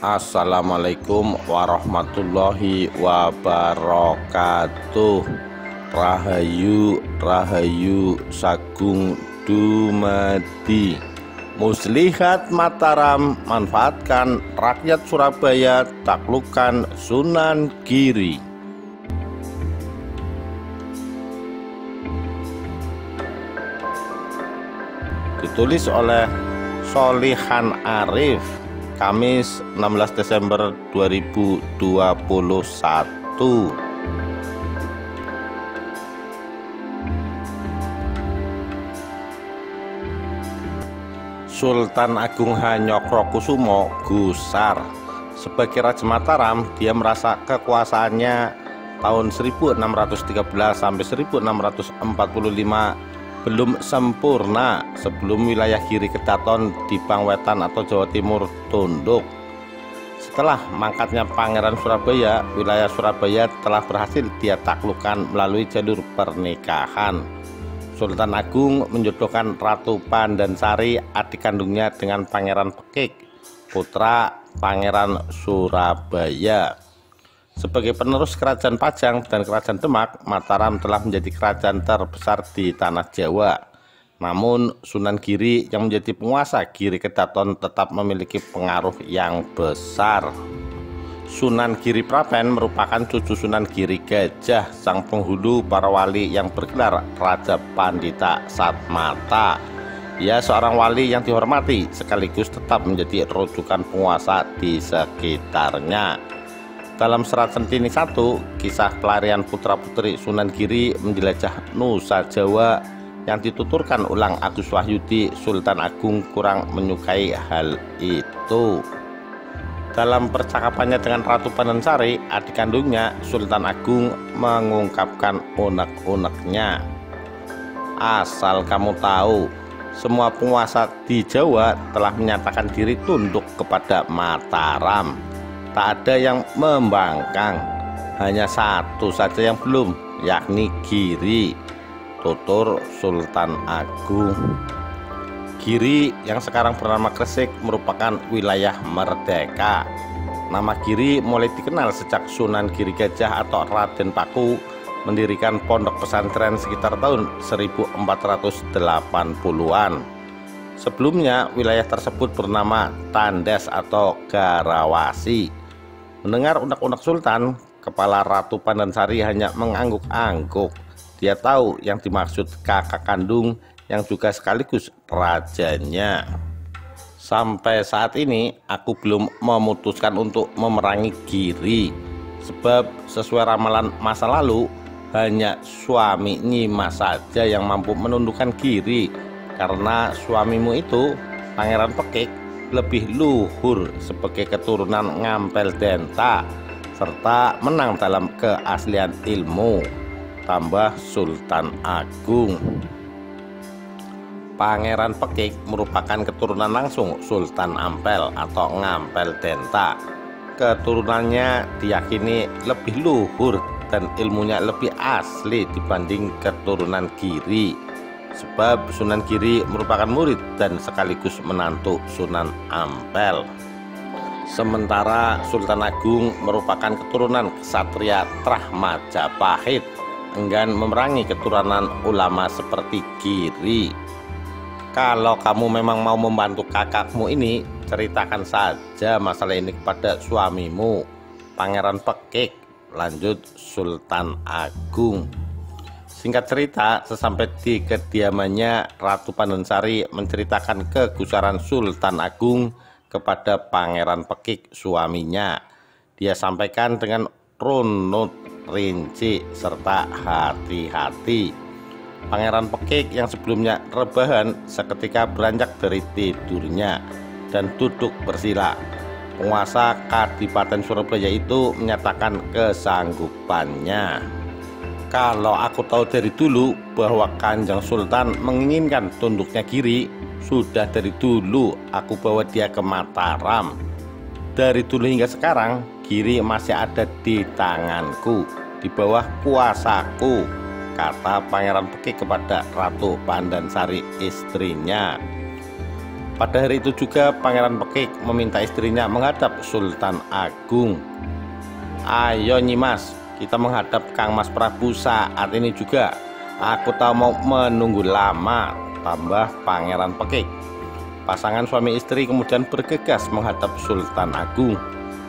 Assalamualaikum warahmatullahi wabarakatuh. Rahayu Rahayu Sagung Dumadi. Muslihat Mataram manfaatkan rakyat Surabaya taklukkan Sunan Giri. Ditulis oleh Solihan Arif, Kamis 16 Desember 2021. Sultan Agung Hanyokrokusumo Gusar. Sebagai Raja Mataram, dia merasa kekuasaannya tahun 1613 sampai 1645 belum sempurna sebelum wilayah Giri Kedaton di Bangwetan atau Jawa Timur tunduk. Setelah mangkatnya Pangeran Surabaya, wilayah Surabaya telah berhasil dia taklukkan melalui jalur pernikahan. Sultan Agung menjodohkan Ratu Pandansari, adik kandungnya, dengan Pangeran Pekik, putra Pangeran Surabaya. Sebagai penerus Kerajaan Pajang dan Kerajaan Demak, Mataram telah menjadi kerajaan terbesar di tanah Jawa. Namun Sunan Giri yang menjadi penguasa Giri Kedaton tetap memiliki pengaruh yang besar. Sunan Giri Prapen merupakan cucu Sunan Giri Gajah, sang penghulu para wali yang bergelar Raja Pandita Satmata. Ia seorang wali yang dihormati sekaligus tetap menjadi rujukan penguasa di sekitarnya. Dalam serat Sentini I, kisah pelarian putra-putri Sunan Giri menjelajah Nusa Jawa yang dituturkan ulang Agus Wahyudi, Sultan Agung kurang menyukai hal itu. Dalam percakapannya dengan Ratu Pandansari, adik kandungnya, Sultan Agung mengungkapkan unek-uneknya. Asal kamu tahu, semua penguasa di Jawa telah menyatakan diri tunduk kepada Mataram. Tak ada yang membangkang, hanya satu saja yang belum, yakni Giri, tutur Sultan Agung. Giri yang sekarang bernama Gresik merupakan wilayah merdeka. Nama Giri mulai dikenal sejak Sunan Giri Gajah atau Raden Paku mendirikan pondok pesantren sekitar tahun 1480-an. Sebelumnya wilayah tersebut bernama Tandes atau Garawasi. Mendengar unek-unek Sultan, kepala Ratu Pandansari hanya mengangguk-angguk. Dia tahu yang dimaksud kakak kandung yang juga sekaligus rajanya. Sampai saat ini aku belum memutuskan untuk memerangi Giri, sebab sesuai ramalan masa lalu hanya suami Nyimas saja yang mampu menundukkan Giri, karena suamimu itu, Pangeran Pekik, lebih luhur sebagai keturunan Ngampel Denta serta menang dalam keaslian ilmu, tambah Sultan Agung. Pangeran Pekik merupakan keturunan langsung Sultan Ampel atau Ngampel Denta. Keturunannya diyakini lebih luhur dan ilmunya lebih asli dibanding keturunan Giri, sebab Sunan Giri merupakan murid dan sekaligus menantu Sunan Ampel. Sementara Sultan Agung merupakan keturunan ksatria Trah Majapahit, enggan memerangi keturunan ulama seperti Giri. Kalau kamu memang mau membantu kakakmu ini, ceritakan saja masalah ini kepada suamimu, Pangeran Pekik, lanjut Sultan Agung. Singkat cerita, sesampai di kediamannya, Ratu Pandansari menceritakan kegusaran Sultan Agung kepada Pangeran Pekik, suaminya. Dia sampaikan dengan runut, rinci, serta hati-hati. Pangeran Pekik yang sebelumnya rebahan seketika beranjak dari tidurnya dan duduk bersila. Penguasa Kadipaten Surabaya itu menyatakan kesanggupannya. Kalau aku tahu dari dulu bahwa Kanjeng Sultan menginginkan tunduknya Giri, sudah dari dulu aku bawa dia ke Mataram. Dari dulu hingga sekarang, Giri masih ada di tanganku, di bawah kuasaku, kata Pangeran Pekik kepada Ratu Pandansari, istrinya. Pada hari itu juga Pangeran Pekik meminta istrinya menghadap Sultan Agung. "Ayo Nyimas, kita menghadap Kang Mas Prabu saat ini juga. Aku tahu mau menunggu lama," tambah Pangeran Pekik. Pasangan suami istri kemudian bergegas menghadap Sultan Agung.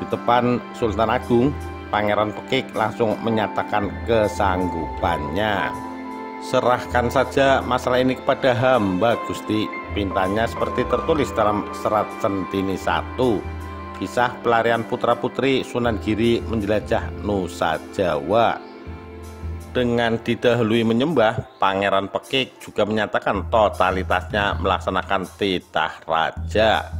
Di depan Sultan Agung, Pangeran Pekik langsung menyatakan kesanggupannya. "Serahkan saja masalah ini kepada hamba Gusti," pintanya seperti tertulis dalam Serat Centini I, kisah pelarian putra-putri Sunan Giri menjelajah Nusa Jawa. Dengan didahului menyembah, Pangeran Pekik juga menyatakan totalitasnya melaksanakan titah raja.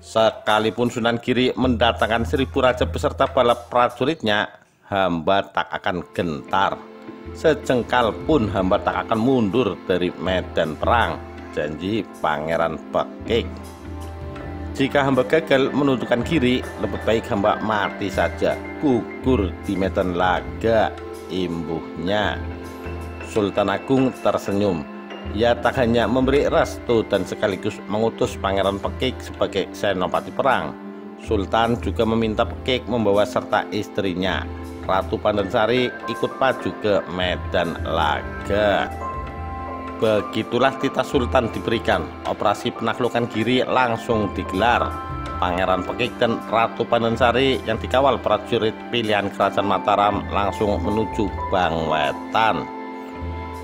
Sekalipun Sunan Giri mendatangkan 1000 raja beserta bala prajuritnya, hamba tak akan gentar. Sejengkal pun hamba tak akan mundur dari medan perang, janji Pangeran Pekik. "Jika hamba gagal menundukkan Giri, lebih baik hamba mati saja, gugur di medan laga," imbuhnya. Sultan Agung tersenyum. Ia tak hanya memberi restu dan sekaligus mengutus Pangeran Pekik sebagai senopati perang. Sultan juga meminta Pekik membawa serta istrinya, Ratu Pandansari, ikut maju ke medan laga. Begitulah titah Sultan diberikan. Operasi penaklukan Giri langsung digelar. Pangeran Pekik dan Ratu Pandansari yang dikawal prajurit pilihan Kerajaan Mataram langsung menuju Bangwetan.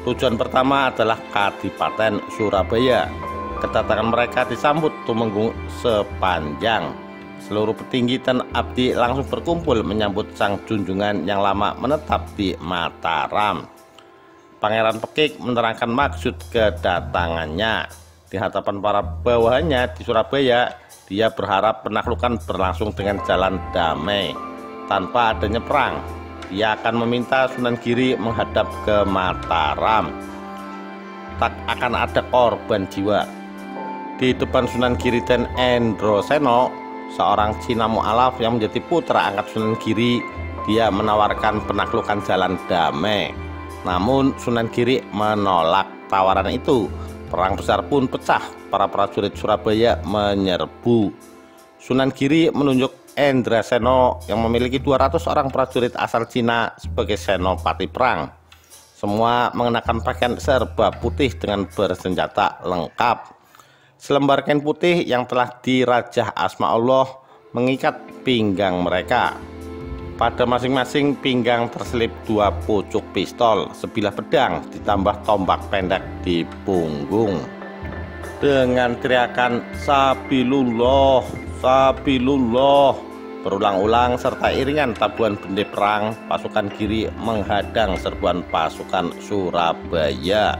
Tujuan pertama adalah Kadipaten Surabaya. Kedatangan mereka disambut tumenggung sepanjang. Seluruh petinggi dan abdi langsung berkumpul menyambut sang junjungan yang lama menetap di Mataram. Pangeran Pekik menerangkan maksud kedatangannya. Di hadapan para bawahannya di Surabaya, dia berharap penaklukan berlangsung dengan jalan damai, tanpa adanya perang. Dia akan meminta Sunan Giri menghadap ke Mataram. Tak akan ada korban jiwa. Di depan Sunan Giri dan Endroseno, seorang Cina mu'alaf yang menjadi putra angkat Sunan Giri, dia menawarkan penaklukan jalan damai. Namun Sunan Giri menolak tawaran itu. Perang besar pun pecah. Para prajurit Surabaya menyerbu. Sunan Giri menunjuk Endraseno yang memiliki 200 orang prajurit asal Cina sebagai senopati perang. Semua mengenakan pakaian serba putih dengan bersenjata lengkap. Selembar kain putih yang telah dirajah asma Allah mengikat pinggang mereka. Pada masing-masing pinggang terselip 2 pucuk pistol, sebilah pedang, ditambah tombak pendek di punggung. Dengan teriakan "Sabilullah, Sabilullah" berulang-ulang serta iringan tabuhan bendera perang, pasukan Giri menghadang serbuan pasukan Surabaya.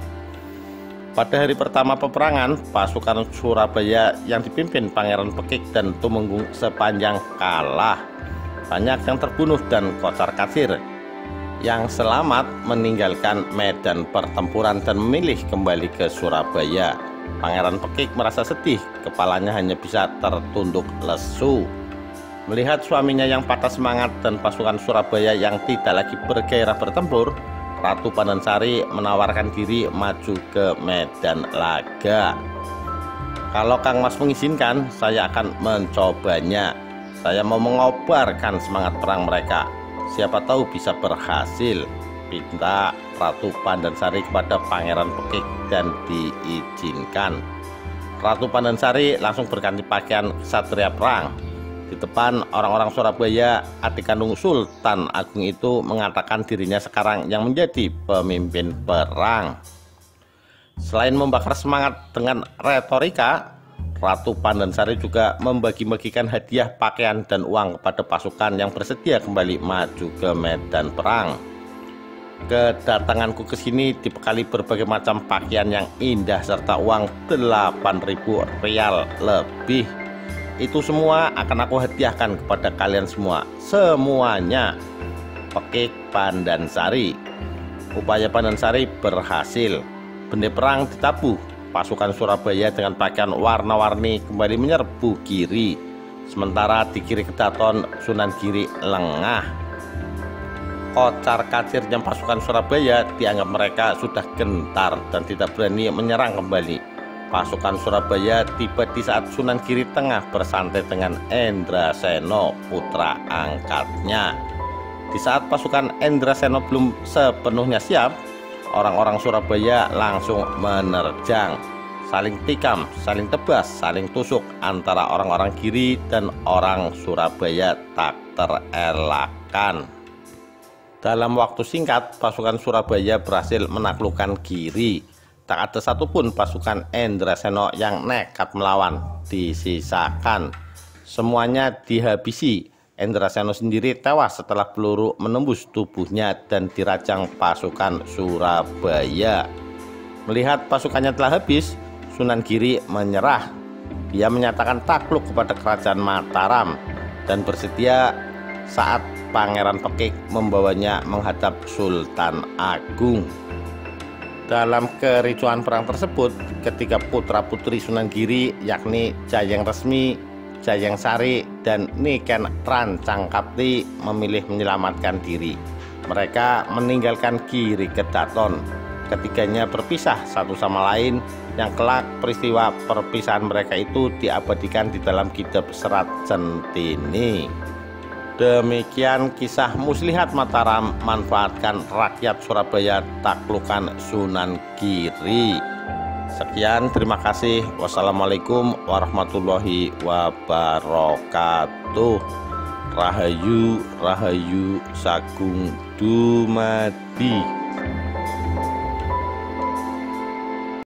Pada hari pertama peperangan, pasukan Surabaya yang dipimpin Pangeran Pekik dan Tumenggung Sepanjang kalah. Banyak yang terbunuh dan kocar-kacir. Yang selamat meninggalkan medan pertempuran dan memilih kembali ke Surabaya. Pangeran Pekik merasa sedih, kepalanya hanya bisa tertunduk lesu. Melihat suaminya yang patah semangat dan pasukan Surabaya yang tidak lagi bergairah bertempur, Ratu Pandansari menawarkan diri maju ke medan laga. "Kalau Kang Mas mengizinkan, saya akan mencobanya. Saya mau mengobarkan semangat perang mereka. Siapa tahu bisa berhasil," pinta Ratu Pandansari kepada Pangeran Pekik dan diizinkan. Ratu Pandansari langsung berganti pakaian satria perang. Di depan orang-orang Surabaya, adik kandung Sultan Agung itu mengatakan dirinya sekarang yang menjadi pemimpin perang. Selain membakar semangat dengan retorika, Ratu Pandansari juga membagi-bagikan hadiah pakaian dan uang kepada pasukan yang bersedia kembali maju ke medan perang. "Kedatanganku ke sini dibekali berbagai macam pakaian yang indah serta uang 8.000 rial lebih. Itu semua akan aku hadiahkan kepada kalian semua, semuanya," Pekik Pandansari. Upaya Pandansari berhasil. Bendera perang ditabuh. Pasukan Surabaya dengan pakaian warna-warni kembali menyerbu Giri. Sementara di kiri kedaton Sunan Giri lengah. Kocar-kacirnya pasukan Surabaya dianggap mereka sudah gentar dan tidak berani menyerang kembali. Pasukan Surabaya tiba di saat Sunan Giri tengah bersantai dengan Endraseno, putra angkatnya. Di saat pasukan Endraseno belum sepenuhnya siap, orang-orang Surabaya langsung menerjang, saling tikam, saling tebas, saling tusuk antara orang-orang Giri dan orang Surabaya tak terelakkan. Dalam waktu singkat, pasukan Surabaya berhasil menaklukkan Giri. Tak ada satupun pasukan Endraseno yang nekat melawan, disisakan. Semuanya dihabisi. Endraseno sendiri tewas setelah peluru menembus tubuhnya dan dirajang pasukan Surabaya. Melihat pasukannya telah habis, Sunan Giri menyerah. Dia menyatakan takluk kepada kerajaan Mataram dan bersedia saat Pangeran Pekik membawanya menghadap Sultan Agung. Dalam kericuhan perang tersebut, ketiga putra-putri Sunan Giri yakni Jayeng Resmi, Jayeng Sari, dan Niken Rancangkapti memilih menyelamatkan diri. Mereka meninggalkan Giri Kedaton. Ketiganya berpisah satu sama lain, yang kelak peristiwa perpisahan mereka itu diabadikan di dalam kitab Serat Centini. Demikian kisah Muslihat Mataram manfaatkan rakyat Surabaya taklukan Sunan Giri. Sekian, terima kasih. Wassalamualaikum warahmatullahi wabarakatuh. Rahayu, Rahayu Sagung Dumadi.